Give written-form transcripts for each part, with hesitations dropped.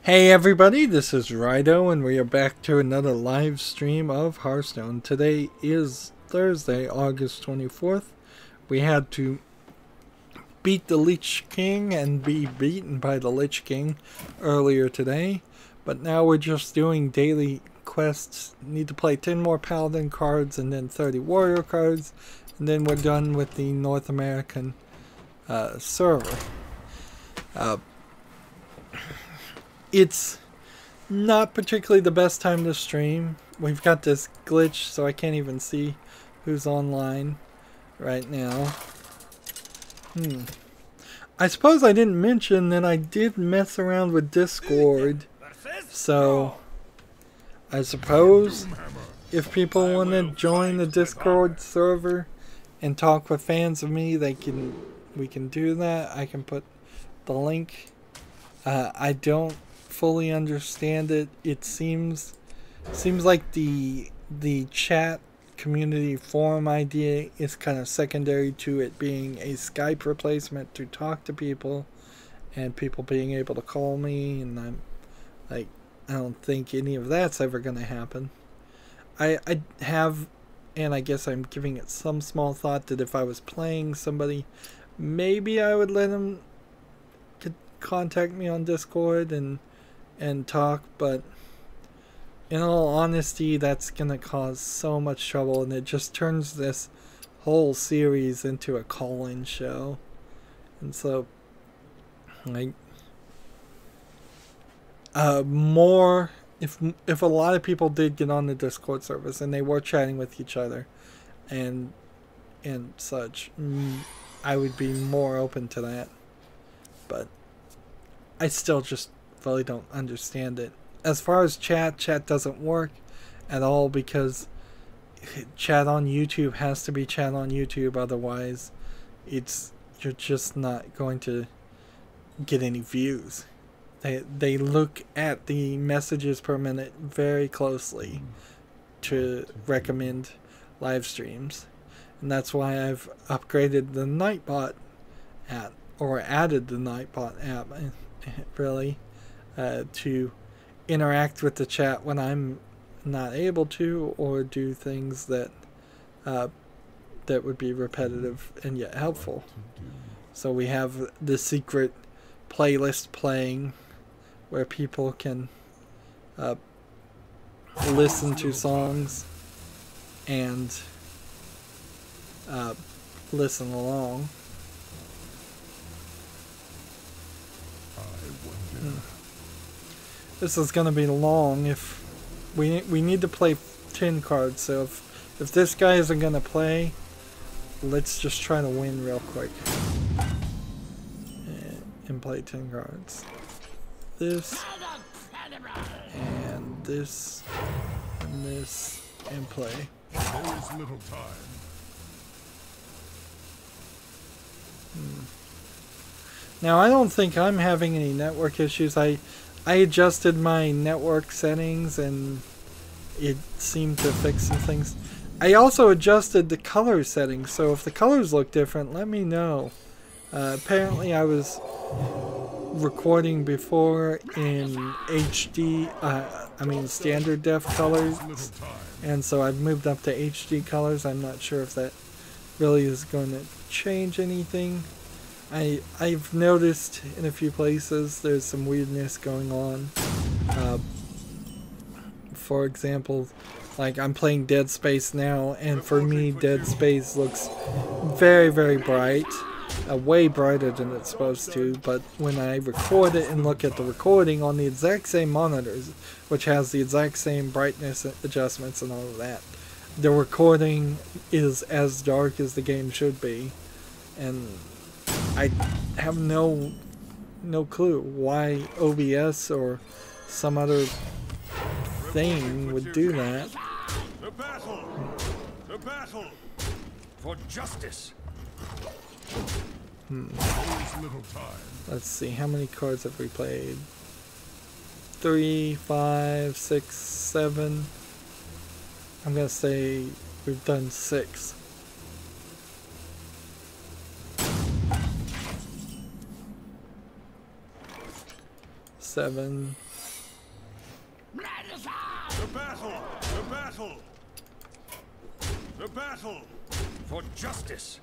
Hey everybody, this is Rydo and we are back to another live stream of Hearthstone. Today is Thursday, August 24th. We had to beat the Lich King and be beaten by the Lich King earlier today. But now we're just doing daily quests. Need to play 10 more Paladin cards and then 30 Warrior cards. And then we're done with the North American server. It's not particularly the best time to stream. We've got this glitch, so I can't even see who's online right now. I suppose I didn't mention that I did mess around with Discord. So, I suppose if people want to join the Discord server and talk with fans of me, we can do that. I can put the link. I don't fully understand it. It seems like the chat community forum idea is kind of secondary to it being a Skype replacement to talk to people and people being able to call me, and I'm like, I don't think any of that's ever going to happen. I have, and I guess I'm giving it some small thought, that if I was playing somebody, maybe I would let them contact me on Discord and talk, but in all honesty, that's gonna cause so much trouble, and it just turns this whole series into a call-in show. And so, like, more if a lot of people did get on the Discord service and they were chatting with each other and such, I would be more open to that. But I still just really don't understand it. As far as chat doesn't work at all, because chat on YouTube has to be chat on YouTube, otherwise you're just not going to get any views. They look at the messages per minute very closely to recommend live streams, and that's why I've upgraded the Nightbot app, or added the Nightbot app really, to interact with the chat when I'm not able to, or do things that that would be repetitive and yet helpful. So we have the secret playlist playing where people can listen to songs and listen along. This is going to be long. If we need to play 10 cards, so if this guy isn't going to play, let's just try to win real quick and play 10 cards. This and this and this and play. There is little time. Now, I don't think I'm having any network issues. I adjusted my network settings and it seemed to fix some things. I also adjusted the color settings, so if the colors look different, let me know. Apparently I was recording before in HD, I mean standard def colors, and so I've moved up to HD colors. I'm not sure if that really is going to change anything. I've noticed in a few places there's some weirdness going on. For example, like I'm playing Dead Space now, and for me Dead Space looks very, very bright. Way brighter than it's supposed to, but when I record it and look at the recording on the exact same monitors, which has the exact same brightness adjustments and all of that, the recording is as dark as the game should be, and I have no clue why OBS or some other thing would do that. The battle for justice. Let's see, how many cards have we played? 3, 5, 6, 7. I'm gonna say we've done 6. 7, The battle! The battle! The battle! For justice!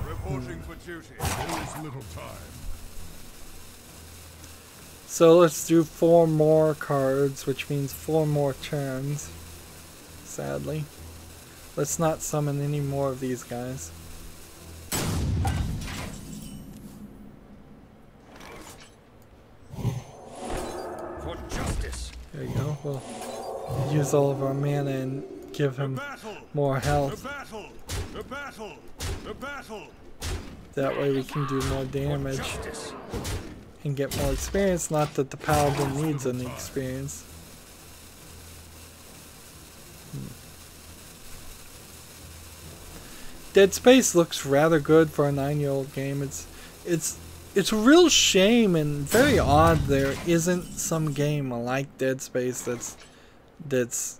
Reporting for duty. There is little time. So let's do 4 more cards, which means 4 more turns. Sadly. Let's not summon any more of these guys. For justice. There you go. We'll use all of our mana and give him more health. The battle! The battle! The battle! That way we can do more damage and get more experience. Not that the paladin needs any experience. Dead Space looks rather good for a 9-year-old game. It's a real shame and very odd there isn't some game like Dead Space that's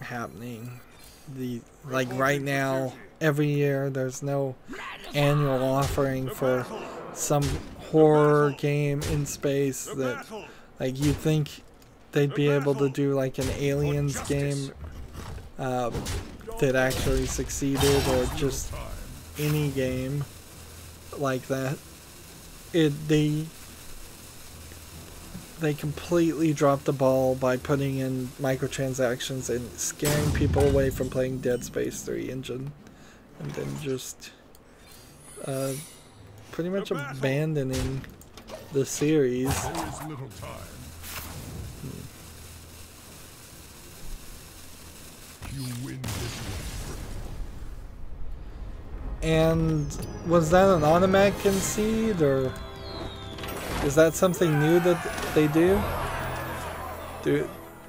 happening. Like right now, every year there's no annual offering for some horror game in space that, like, you'd think they'd be able to do like an Aliens game that actually succeeded, or just any game like that. They completely dropped the ball by putting in microtransactions and scaring people away from playing Dead Space 3 engine, and then just pretty much abandoning the series. You win this one. And was that an automatic concede, or is that something new that they do?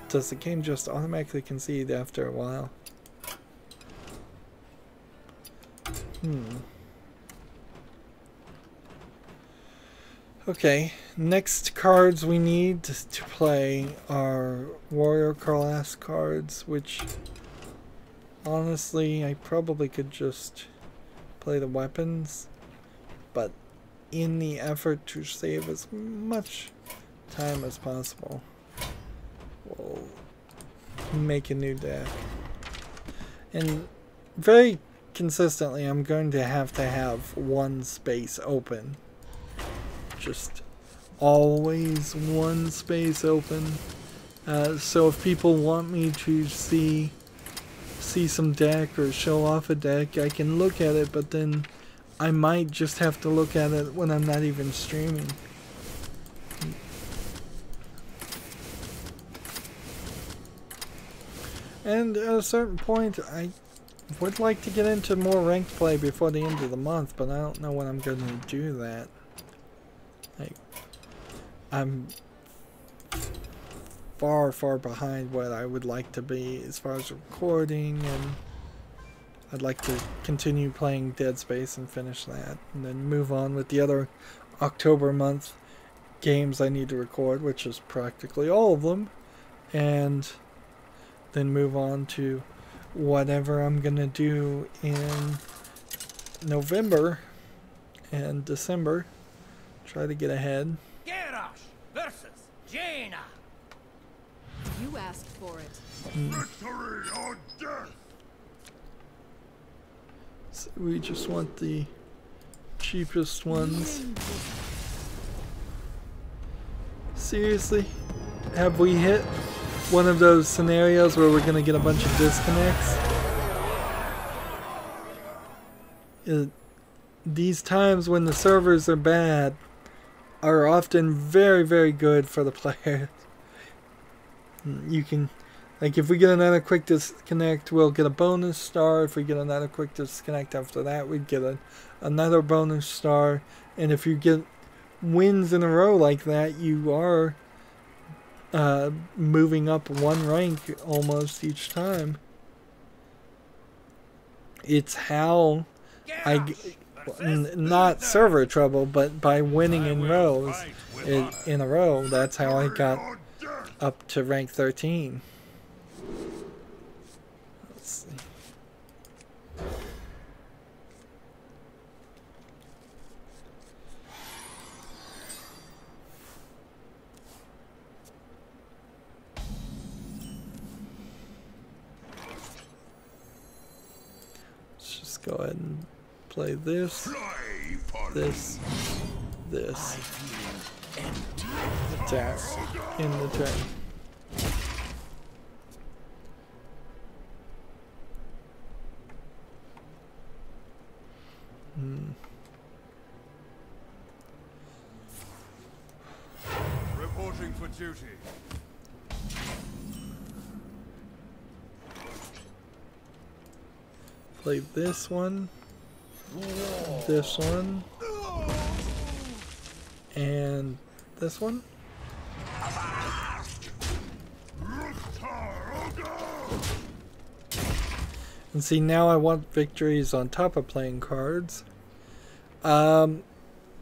Does the game just automatically concede after a while? Okay, next cards we need to play are Warrior class cards, which honestly I probably could just play the weapons, but in the effort to save as much time as possible, we'll make a new deck. And very consistently I'm going to have one space open. Just always one space open. So if people want me to see some deck or show off a deck, I can look at it, but then I might just have to look at it when I'm not even streaming. And at a certain point, I would like to get into more ranked play before the end of the month, but I don't know when I'm going to do that. I'm far behind what I would like to be as far as recording, and I'd like to continue playing Dead Space and finish that, and then move on with the other October month games I need to record, which is practically all of them, and then move on to whatever I'm gonna do in November and December. Try to get ahead. Versus Jaina. You asked for it. Victory or death! So we just want the cheapest ones. Seriously? Have we hit one of those scenarios where we're gonna get a bunch of disconnects? These times when the servers are bad are often very good for the players. You can, like, if we get another quick disconnect, we'll get a bonus star. If we get another quick disconnect after that, we'd get another bonus star. And if you get wins in a row like that, you are moving up one rank almost each time. It's how not server trouble, but by winning in rows, in a row, that's how I got up to rank 13. Let's see. go ahead and play this, this, this. Attack in the turn. Reporting for duty. Play this one, and this one. And see, now I want victories on top of playing cards. I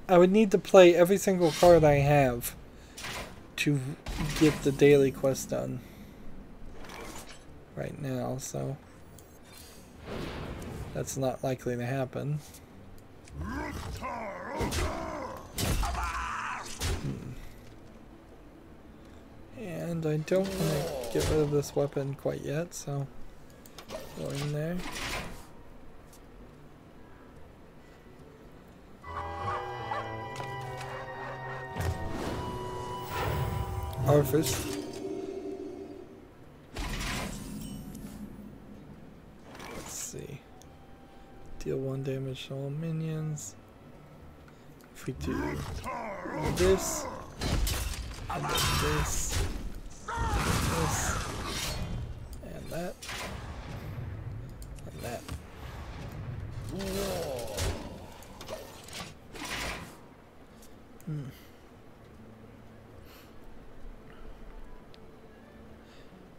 would need to play every single card I have to get the daily quest done right now, so that's not likely to happen. And I don't want to get rid of this weapon quite yet, so go in there. Harvest. Let's see. Deal 1 damage to all minions. If we do this, and then this, and that, and that.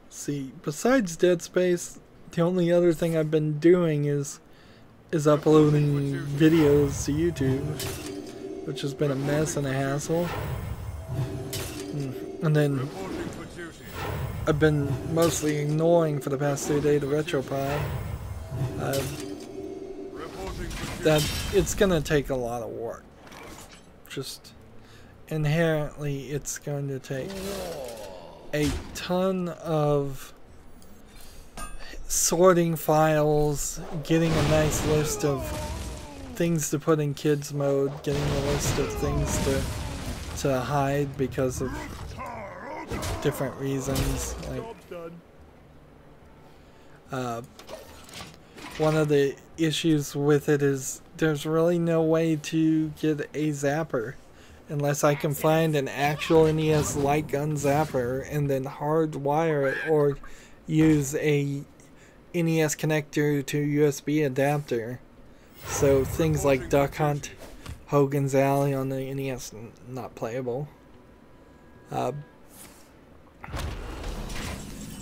See, besides Dead Space, the only other thing I've been doing is uploading videos to YouTube, which has been a mess and a hassle. And then I've been mostly ignoring for the past 3 days the RetroPie. That it's gonna take a lot of work. Just inherently, it's going to take a ton of sorting files, getting a nice list of things to put in kids mode, getting a list of things to hide because of different reasons. Like, one of the issues with it is there's really no way to get a zapper unless I can find an actual NES light gun zapper and then hardwire it or use a NES connector to USB adapter. So things like Duck Hunt, Hogan's Alley on the NES, not playable.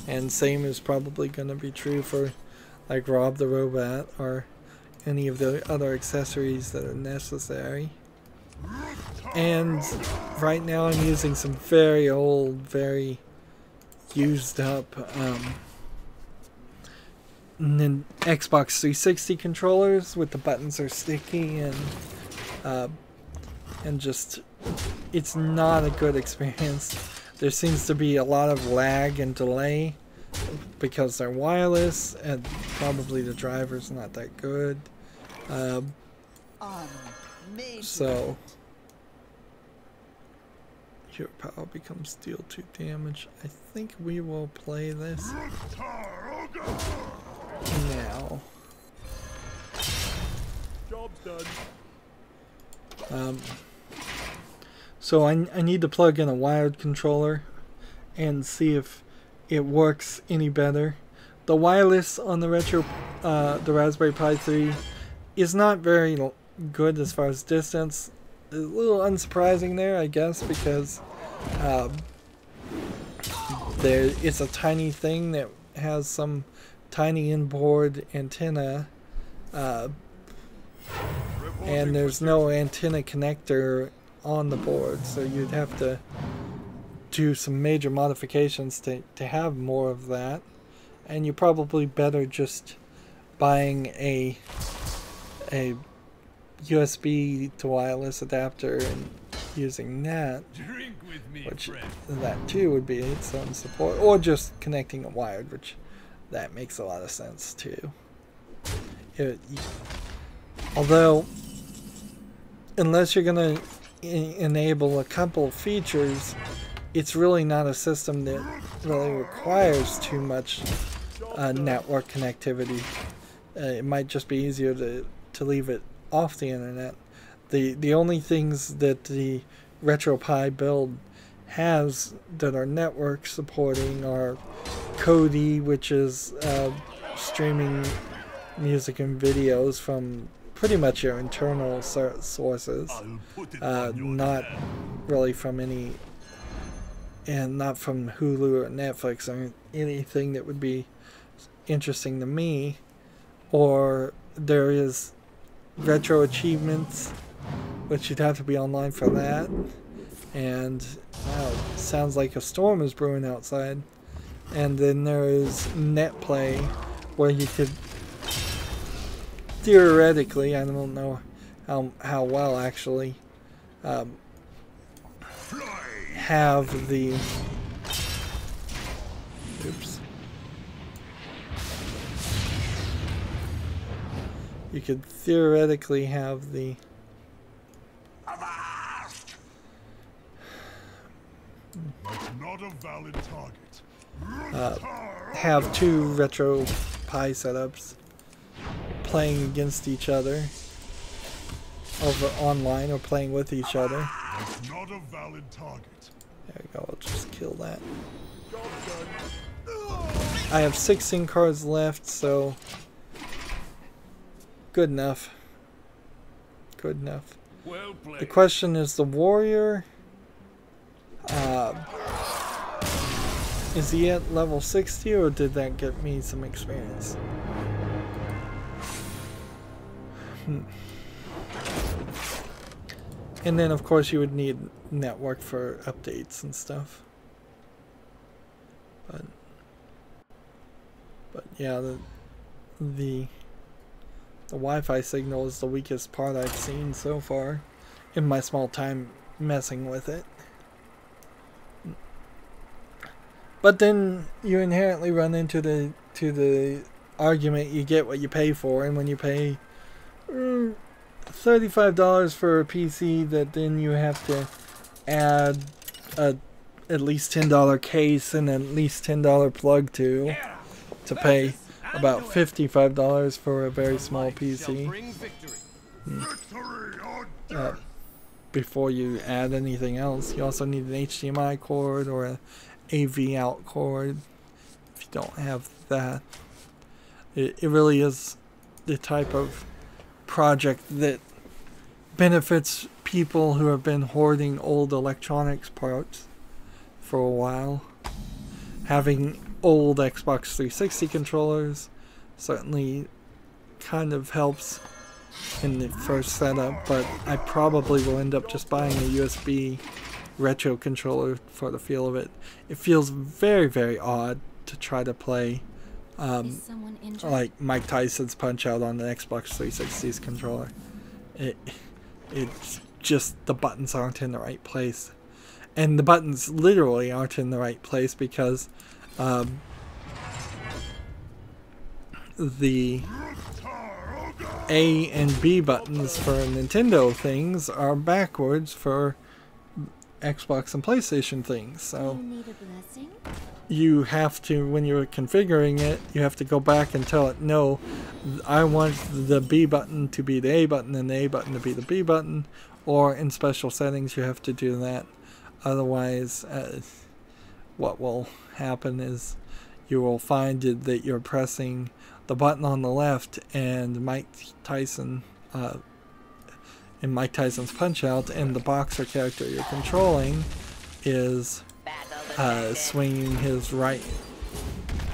And same is probably going to be true for like Rob the Robot or any of the other accessories that are necessary. And right now I'm using some very old, very used up Xbox 360 controllers with the buttons are sticky and just it's not a good experience. There seems to be a lot of lag and delay because they're wireless and probably the driver's not that good. So your power becomes deal 2 damage. I think we will play this now. Job's done. So I need to plug in a wired controller and see if it works any better. The wireless on the the Raspberry Pi 3 is not very good as far as distance. A little unsurprising there, I guess, because it's a tiny thing that has some tiny inboard antenna, and there's no antenna connector on the board, so you'd have to do some major modifications to have more of that, and you're probably better just buying a USB to wireless adapter and using that, which that too would be its own support, or just connecting it wired, which that makes a lot of sense too. Although, unless you're going to enable a couple of features, it's really not a system that really requires too much network connectivity. It might just be easier to leave it off the internet. The only things that the RetroPie build has that are network supporting are Kodi, which is streaming music and videos from pretty much your internal sources, not really from any, and not from Hulu or Netflix or anything that would be interesting to me. Or there is Retro Achievements, which you'd have to be online for that. And sounds like a storm is brewing outside. And then there is NetPlay, where you could theoretically, I don't know how well actually, have the you could theoretically have the Not a valid target. have two RetroPie setups playing against each other over online or playing with each other. That's not a valid target. There we go, I'll just kill that. I have 16 cards left, so good enough. Good enough. Well played. The question is, the warrior, is he at level 60, or did that get me some experience? And then of course you would need network for updates and stuff. But yeah, the Wi-Fi signal is the weakest part I've seen so far in my small time messing with it. But then you inherently run into the argument, you get what you pay for, and when you pay $35 for a PC that then you have to add a at least $10 case and at least $10 plug to pay about $55 for a very small PC before you add anything else. You also need an HDMI cord or a AV out cord. If you don't have that, it really is the type of project that benefits people who have been hoarding old electronics parts for a while. Having old Xbox 360 controllers certainly kind of helps in the first setup, but I probably will end up just buying a USB retro controller for the feel of it. It feels very, very odd to try to play like Mike Tyson's Punch-Out on the Xbox 360's controller. It's just the buttons aren't in the right place. And the buttons literally aren't in the right place because the A and B buttons for Nintendo things are backwards for Xbox and PlayStation things. So you have to, when you're configuring it, you have to go back and tell it, no, I want the B button to be the A button and the A button to be the B button, or in special settings you have to do that. Otherwise, what will happen is you will find that you're pressing the button on the left, and Mike Tyson, in Mike Tyson's Punch-Out, and the boxer character you're controlling is swinging his right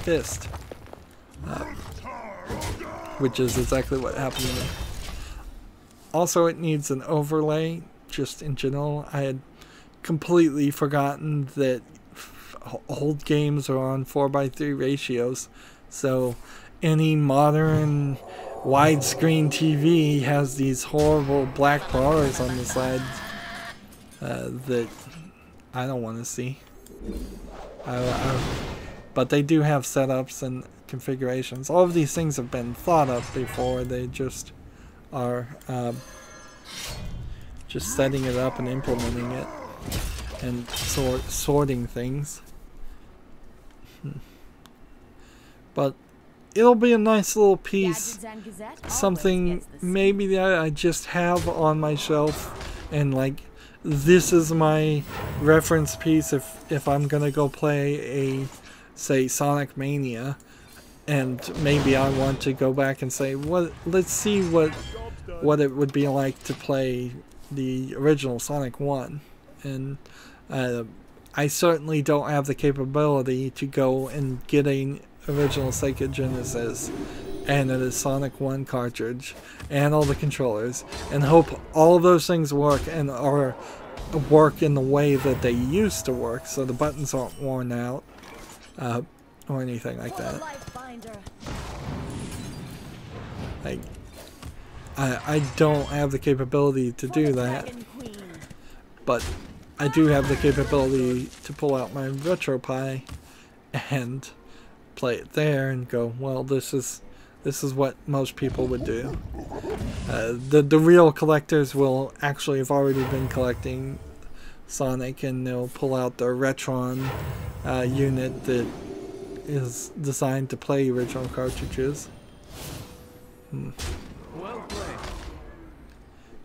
fist, which is exactly what happened to me. Also, it needs an overlay, just in general. I had completely forgotten that old games are on 4:3 ratios, so any modern widescreen TV has these horrible black bars on the side that I don't want to see. but they do have setups and configurations. All of these things have been thought up before. They just are just setting it up and implementing it and sorting things. But it'll be a nice little piece, something maybe that I just have on my shelf, and like this is my reference piece if I'm gonna go play a, say, Sonic Mania, and maybe I want to go back and say, let's see what it would be like to play the original Sonic 1. And I certainly don't have the capability to go and get an original Sega Genesis and a Sonic 1 cartridge and all the controllers and hope all of those things work and are work in the way that they used to work, so the buttons aren't worn out or anything like that. Like, I don't have the capability to do that, but I do have the capability to pull out my RetroPie and play it there and go, well, this is what most people would do. The real collectors will actually have already been collecting Sonic, and they'll pull out their Retron unit that is designed to play original cartridges. Well played.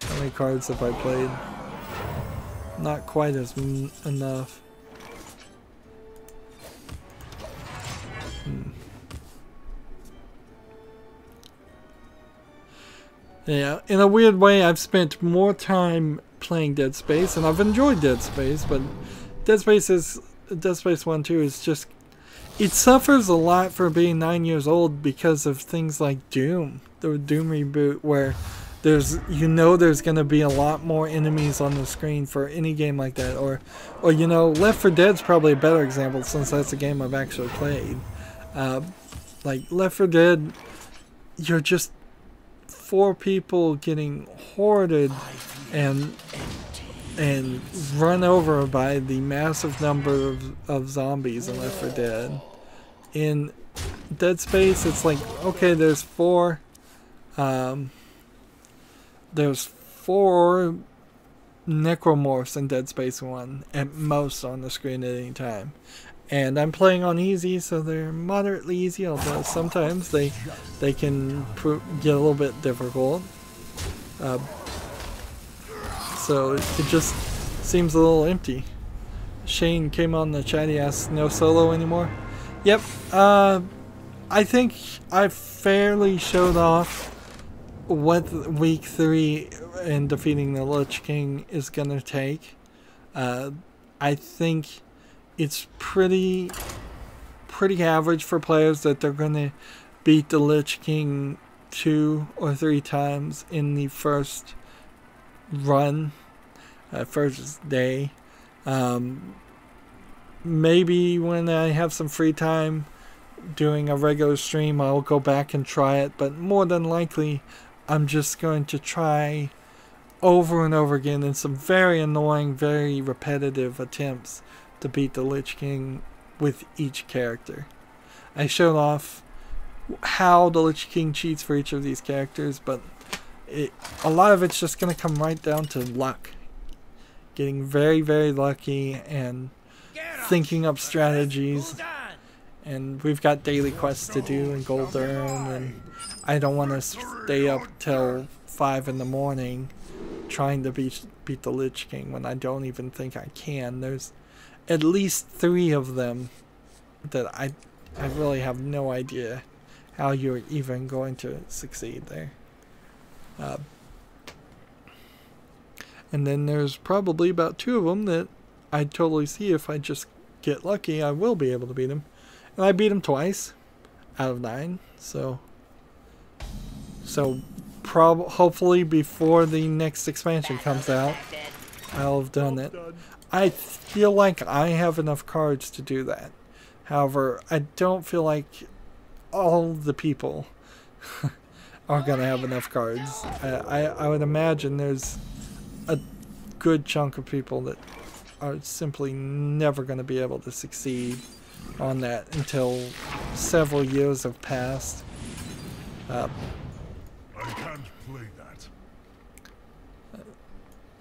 How many cards have I played? Not quite as enough. Yeah, in a weird way, I've spent more time playing Dead Space, and I've enjoyed Dead Space, but Dead Space 1 2 is just, it suffers a lot for being 9 years old because of things like Doom, the Doom reboot, where there's going to be a lot more enemies on the screen for any game like that, or you know, Left 4 Dead's probably a better example since that's a game I've actually played. Like Left 4 Dead, you're just 4 people getting hoarded and run over by the massive number of zombies in Left 4 Dead. In Dead Space, it's like, okay, there's 4 necromorphs in Dead Space 1 at most on the screen at any time. And I'm playing on easy, so they're moderately easy, although sometimes they can get a little bit difficult. So it just seems a little empty. Shane came on the chat, he asked, no solo anymore? Yep, I think I fairly showed off what week 3 in defeating the Lich King is gonna take. I think it's pretty average for players that they're gonna beat the Lich King 2 or 3 times in the first run, first day. Maybe when I have some free time doing a regular stream, I'll go back and try it, but more than likely I'm just going to try over and over again in some very annoying, very repetitive attempts to beat the Lich King with each character. I showed off how the Lich King cheats for each of these characters, but a lot of it's just going to come right down to luck. Getting very, very lucky and thinking up strategies. And we've got daily quests to do in Goldern, and I don't want to stay up till 5 in the morning trying to beat the Lich King when I don't even think I can. There's at least 3 of them that I really have no idea how you're even going to succeed there. And then there's probably about 2 of them that I totally see if I just get lucky, I will be able to beat them. And I beat him twice out of 9, so hopefully before the next expansion comes out, I'll have done it. I feel like I have enough cards to do that. However, I don't feel like all the people are going to have enough cards. I would imagine there's a good chunk of people that are simply never going to be able to succeed on that until several years have passed. I can't play that.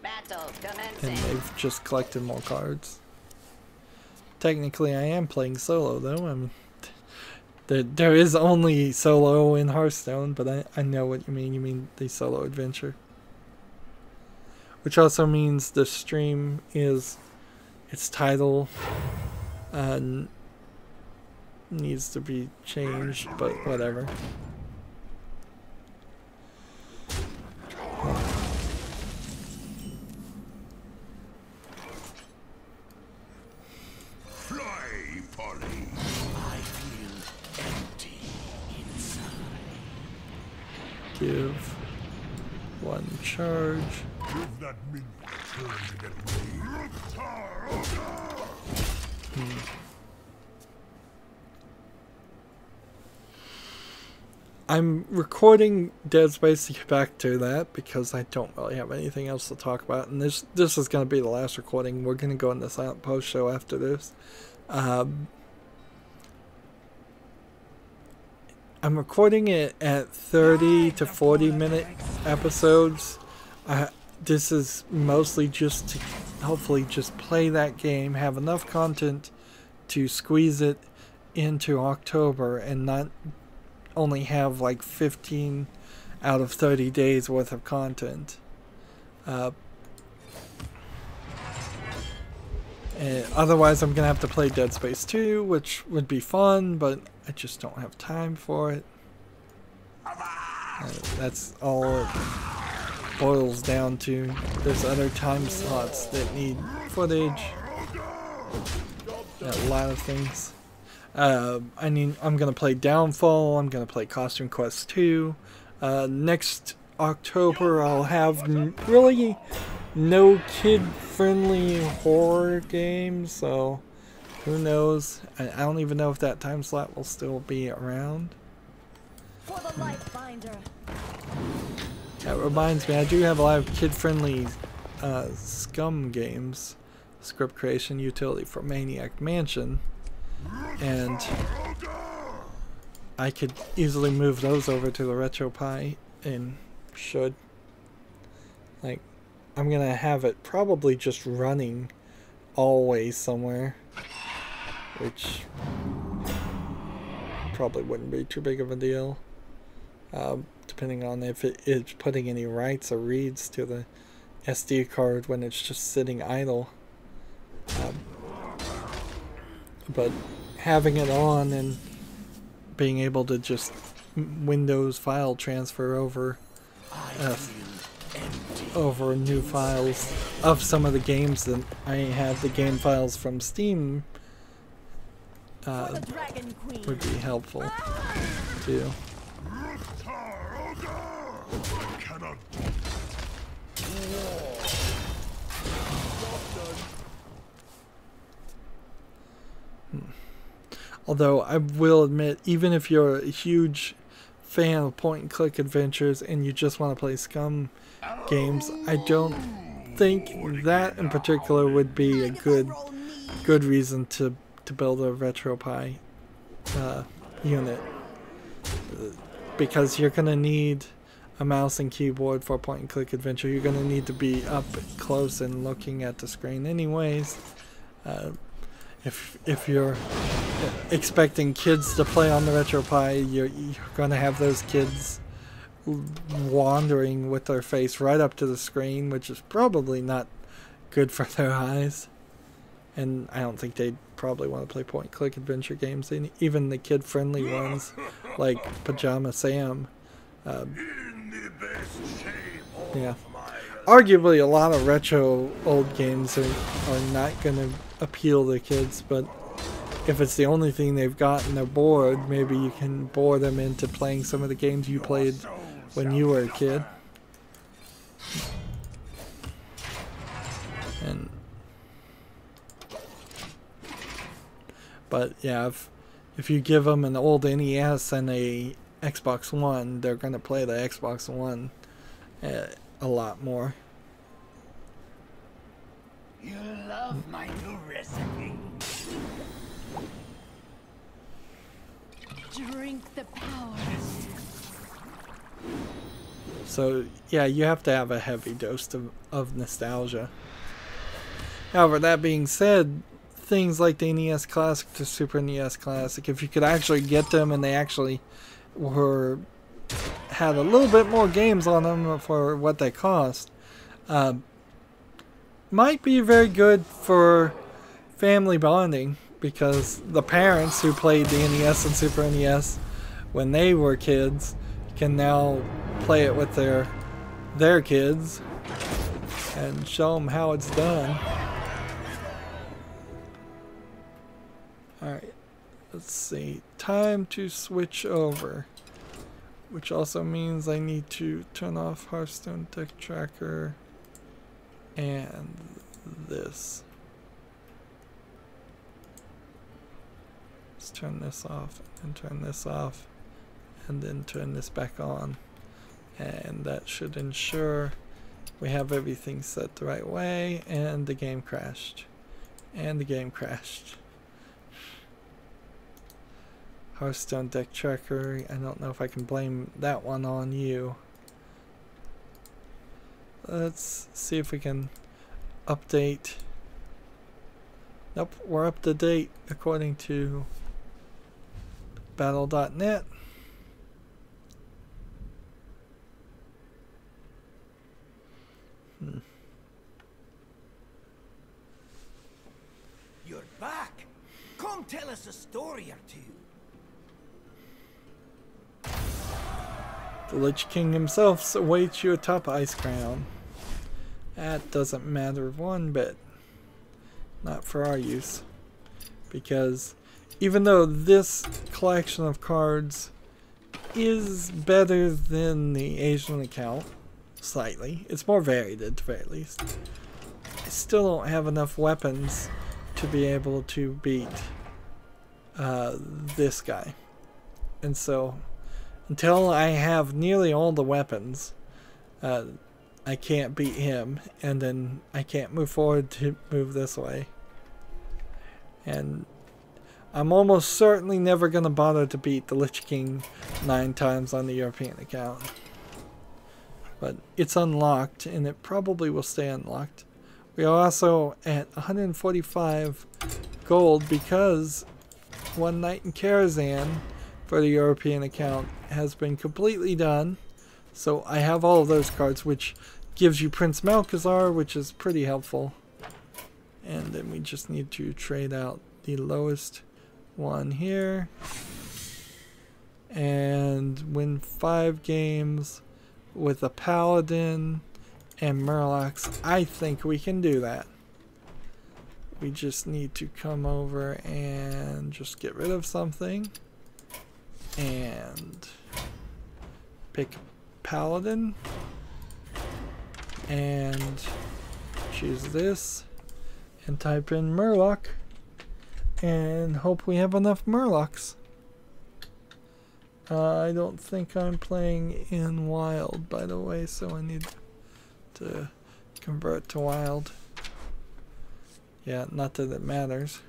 Battle And commencing. they've just collected more cards. Technically, I am playing solo, though. I mean, there is only solo in Hearthstone, but I know what you mean. You mean the solo adventure. Which also means the stream is, its title needs to be changed, but whatever. Fly, Polly. I feel empty inside. Give one charge. Give that minion turn to get me. I'm recording Dead Space to get back to that because I don't really have anything else to talk about, and this is going to be the last recording. We're going to go into Silent Post show after this. I'm recording it at 30 to 40 minute episodes. This is mostly just to hopefully just play that game, have enough content to squeeze it into October and not only have like 15 out of 30 days worth of content. Otherwise I'm gonna have to play Dead Space 2, which would be fun, but I just don't have time for it. That's all it boils down to. There's other time slots that need footage. A lot of things. I mean, I'm gonna play Downfall. I'm gonna play Costume Quest 2. Next October, I'll have really no kid-friendly horror games. So, who knows? I don't even know if that time slot will still be around. For the light binder. That reminds me, I do have a lot of kid-friendly Scum games. Script creation utility for Maniac Mansion. And I could easily move those over to the RetroPie and should. Like, I'm gonna have it probably just running always somewhere, which probably wouldn't be too big of a deal, depending on if it is putting any writes or reads to the SD card when it's just sitting idle. But having it on and being able to just Windows file transfer over over new files of some of the games that I have the game files from Steam would be helpful too. Although I will admit, even if you're a huge fan of point-and-click adventures and you just want to play Scum games, I don't think that in particular would be a good reason to build a RetroPie unit, because you're going to need a mouse and keyboard for a point-and-click adventure. You're going to need to be up close and looking at the screen anyways. If you're expecting kids to play on the RetroPie, you're going to have those kids wandering with their face right up to the screen, which is probably not good for their eyes. And I don't think they'd probably want to play point-and-click adventure games, even the kid-friendly ones like Pajama Sam. Yeah. Arguably, a lot of retro old games are not going to appeal to kids, but if it's the only thing they've got and they're bored, maybe you can bore them into playing some of the games you played when you were a kid. But yeah, if you give them an old NES and a Xbox One, they're going to play the Xbox One a lot more. You love my new recipe. Drink the power. So yeah, you have to have a heavy dose of nostalgia. However, that being said, things like the NES Classic to Super NES Classic, if you could actually get them and they actually had a little bit more games on them for what they cost, might be very good for family bonding, because the parents who played the NES and Super NES when they were kids can now play it with their kids and show them how it's done. Alright, let's see. Time to switch over. Which also means I need to turn off Hearthstone Deck Tracker and this. Let's turn this off and turn this off and then turn this back on. And that should ensure we have everything set the right way. And the game crashed. And the game crashed. Hearthstone Deck Tracker, I don't know if I can blame that one on you. Let's see if we can update. Nope, we're up to date according to battle.net. You're back. Come tell us a story or two. The Lich King himself awaits you atop Ice Crown. That doesn't matter one bit. Not for our use. Because even though this collection of cards is better than the Asian account, slightly, it's more varied at the very least, I still don't have enough weapons to be able to beat this guy. And so until I have nearly all the weapons, I can't beat him, and then I can't move forward to move this way. And I'm almost certainly never going to bother to beat the Lich King 9 times on the European account. But it's unlocked, and it probably will stay unlocked. We are also at 145 gold because One Night in Karazhan for the European account has been completely done. So I have all of those cards, which gives you Prince Malchezaar, which is pretty helpful. And then we just need to trade out the lowest one here. And win 5 games with a Paladin and Murlocs. I think we can do that. We just need to come over and just get rid of something. And pick Paladin. And choose this. And type in Murloc. And hope we have enough Murlocs. I don't think I'm playing in Wild, by the way, so I need to convert to Wild. Yeah, not that it matters.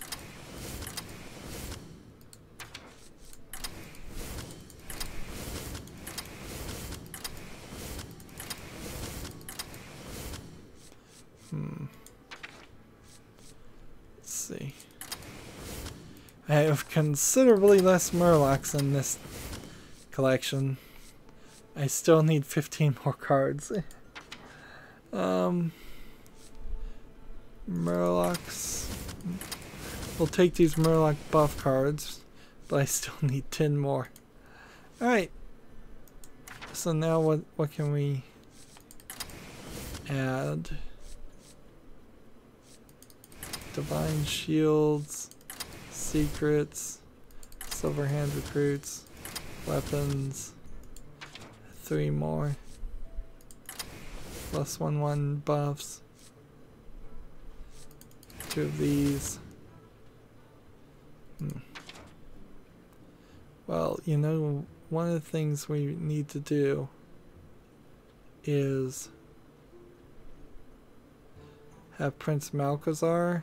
Let's see. I have considerably less Murlocs in this collection. I still need 15 more cards. Murlocs. We'll take these Murloc buff cards, but I still need 10 more. Alright. So now what can we add? Divine Shields, Secrets, Silver Hand Recruits, Weapons, 3 more, plus 1/1 buffs, 2 of these. Well, you know, one of the things we need to do is have Prince Malchezaar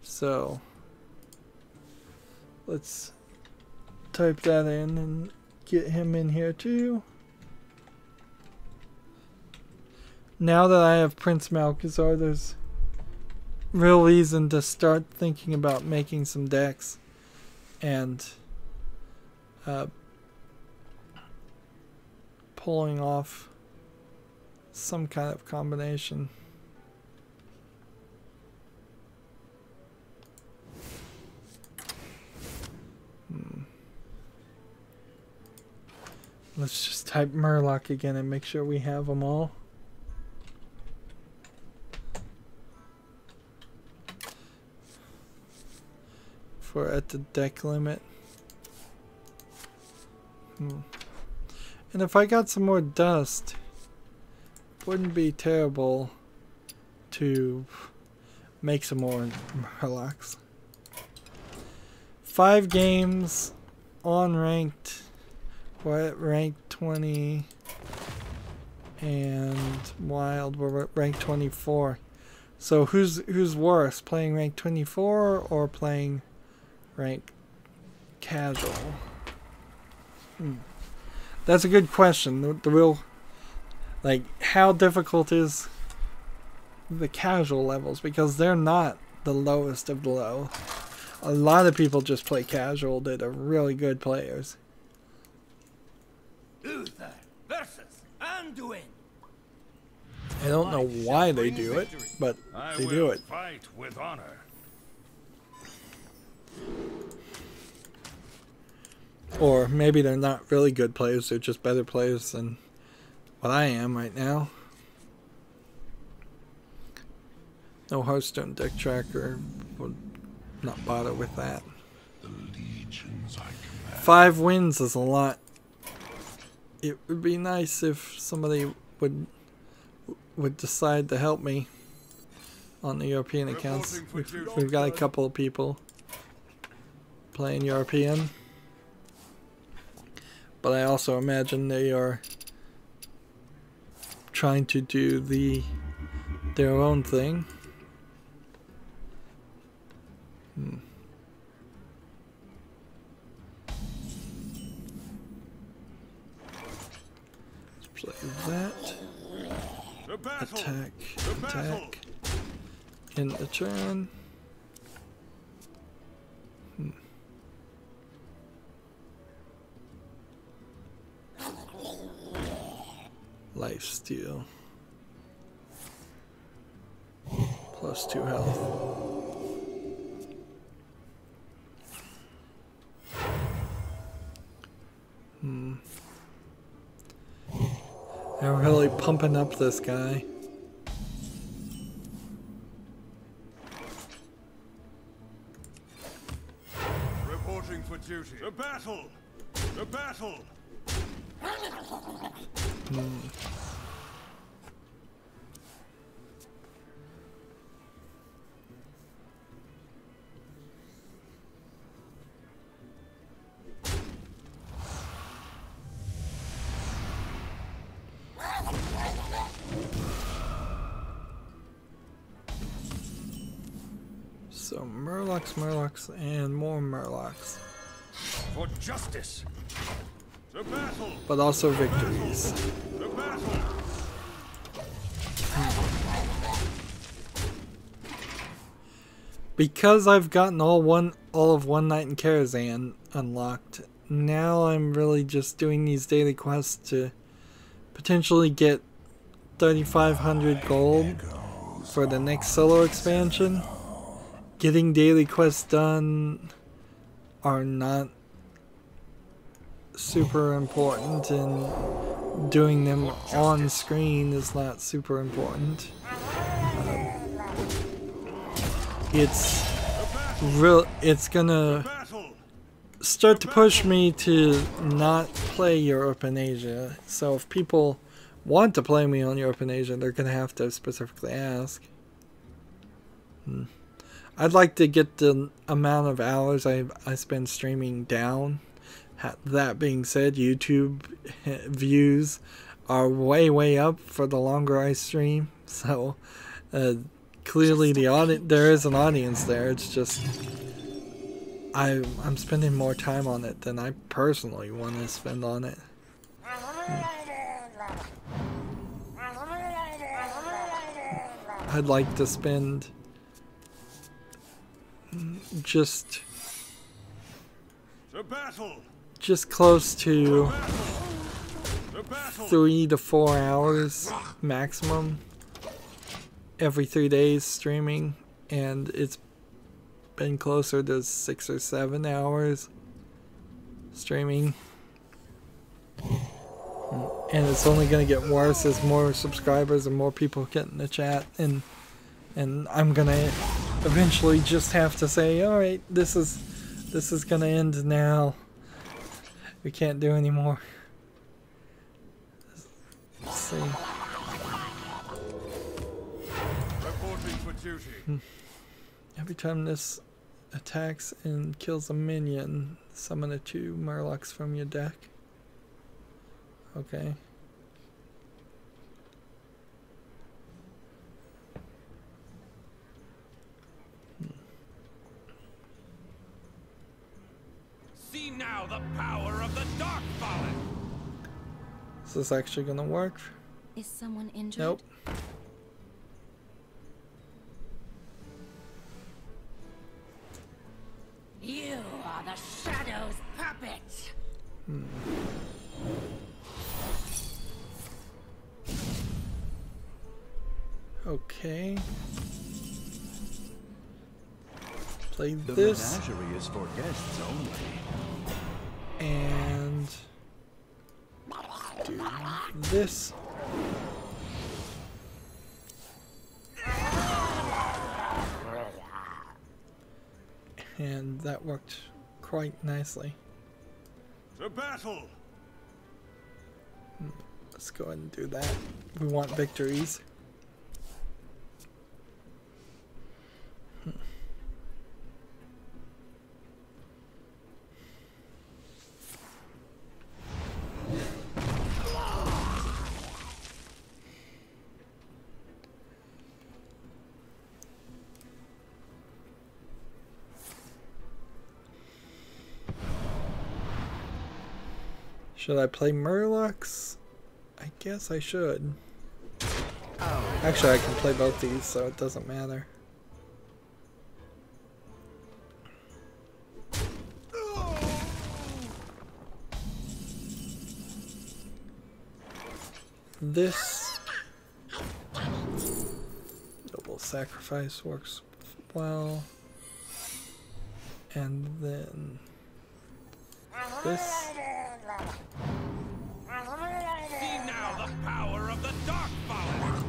So let's type that in and get him in here too. Now that I have Prince Malchazar, there's real reason to start thinking about making some decks and pulling off some kind of combination. Let's just type Murloc again and make sure we have them all. If we're at the deck limit. And if I got some more dust, it wouldn't be terrible to make some more Murlocs. 5 games on ranked. We're at rank 20 and wild we're at rank 24. So who's worse, playing rank 24 or playing rank casual? That's a good question. The real, like, how difficult is the casual levels, because they're not the lowest of the low. A lot of people just play casual that are really good players. Uther versus Anduin. I don't know why they do it, but they do it. Fight with honor. Or maybe they're not really good players, they're just better players than what I am right now. No Hearthstone deck tracker, would not bother with that. 5 wins is a lot. It would be nice if somebody would decide to help me on the European accounts. We've got a couple of people playing European, but I also imagine they are trying to do their own thing. Let's play that. Attack. In the turn. Lifesteal. Plus 2 health. They're really pumping up this guy. Reporting for duty. The battle! The battle! So Murlocs, and more Murlocs. For justice! The battle! But also victories. The battle! Because I've gotten all of One Night in Karazhan unlocked, now I'm really just doing these daily quests to potentially get 3,500 gold for the next solo expansion. Getting daily quests done are not super important, and doing them on screen is not super important. It's gonna start to push me to not play Europe and Asia. So if people want to play me on Europe and Asia, they're gonna have to specifically ask. I'd like to get the amount of hours I spend streaming down. That being said, YouTube views are way up for the longer I stream. So clearly there is an audience there. It's just I'm spending more time on it than I personally want to spend on it. I'd like to spend just close to 3 to 4 hours maximum every 3 days streaming, and it's been closer to 6 or 7 hours streaming, and it's only going to get worse as more subscribers and more people get in the chat, and I'm gonna eventually just have to say, all right, this is gonna end now. We can't do any more. Let's see. Reporting for duty. Every time this attacks and kills a minion, summon a 2 Murlocs from your deck. Okay. See now the power of the dark fallen. Is this actually gonna work? Is someone injured? Nope. You are the Shadow's puppet. Okay. Play The this. menagerie is for guests only. And do this. And that worked quite nicely. To battle. Let's go ahead and do that. We want victories. Should I play Murlocs? I guess I should. Actually, I can play both these, so it doesn't matter. This double sacrifice works well. And then this. See now the power of the dark fallen.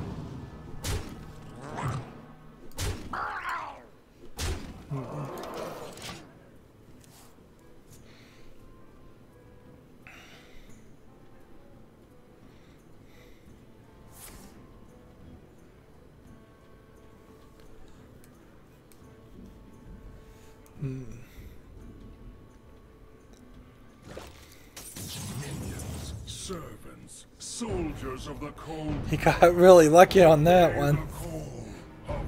Minions, servants, soldiers of the cold. He got really lucky on that one. The cold of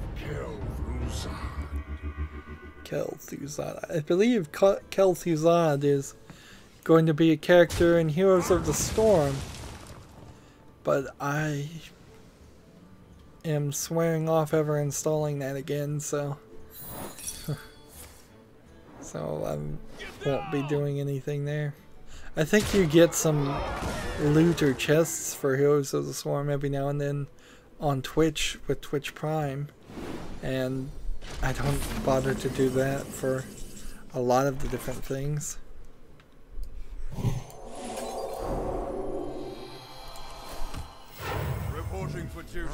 Kel'Thuzad. I believe Kel'Thuzad is going to be a character in Heroes of the Storm, but I am swearing off ever installing that again, so I won't be doing anything there. I think you get some loot or chests for Heroes of the Storm every now and then on Twitch with Twitch Prime, and I don't bother to do that for a lot of the different things. Reporting for duty.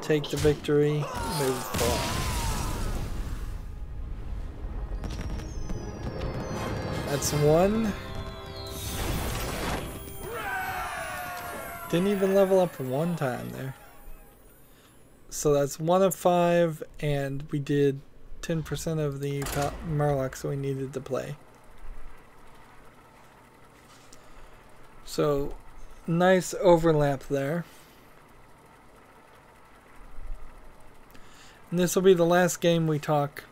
Take the victory, move forward. That's one. Didn't even level up one time there. So that's 1 of 5, and we did 10% of the Murlocs we needed to play. So, nice overlap there. And this will be the last game I talk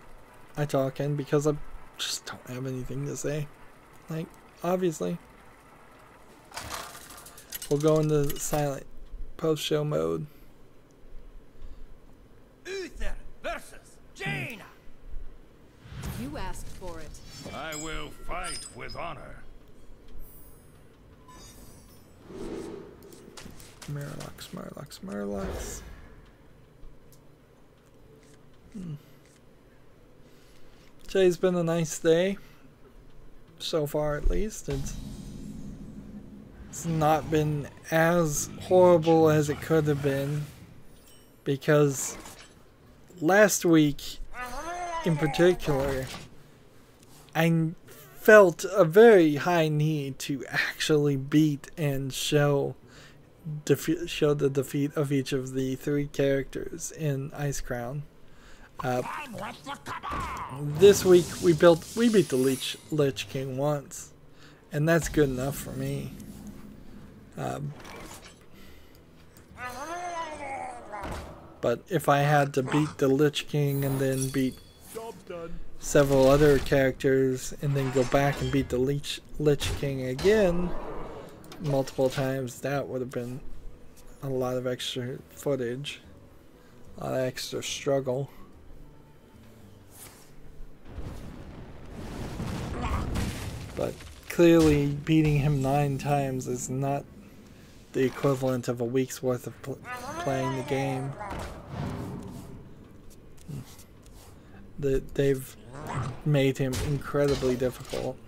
in because I just don't have anything to say. Like, obviously. We'll go into silent post-show mode. Uther versus Jaina. You asked for it. I will fight with honor. Murlocs. Today's been a nice day. So far, at least. It's not been as horrible as it could have been. Because last week, in particular, I felt a very high need to actually beat and show the defeat of each of the 3 characters in Ice Crown. This week we beat the Lich King once, and that's good enough for me. But if I had to beat the Lich King and then beat several other characters and then go back and beat the Lich King again multiple times, that would have been a lot of extra footage, a lot of extra struggle. But clearly beating him 9 times is not the equivalent of a week's worth of playing the game. They've made him incredibly difficult.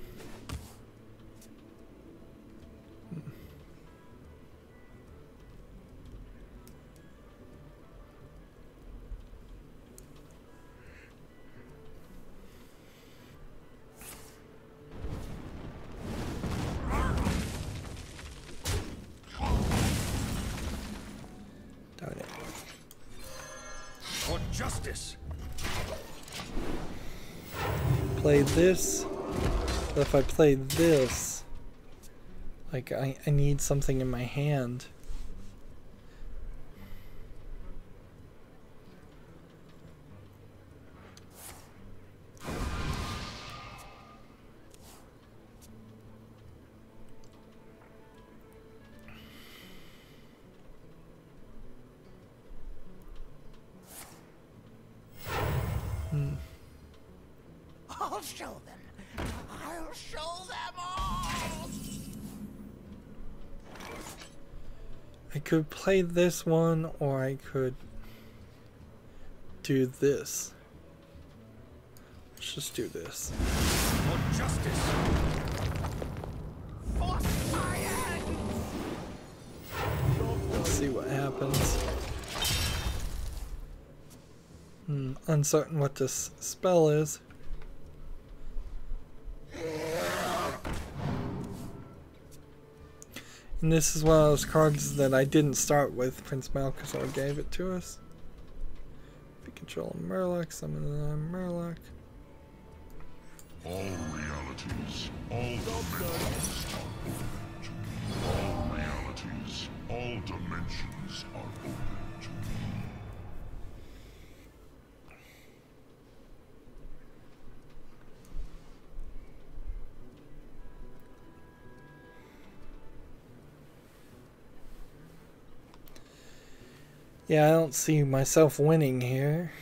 For justice. Play this, but if I play this, like I need something in my hand. I'll show them. I'll show them all. I could play this one, or I could do this. Let's just do this. For justice. For science. Let's see what happens. Uncertain what this spell is. And this is one of those cards that I didn't start with. Prince Malchazar gave it to us. If you control a Murloc, summon a Murloc. All realities, all dimensions are open to me. All realities, all dimensions are open to me. Yeah, I don't see myself winning here.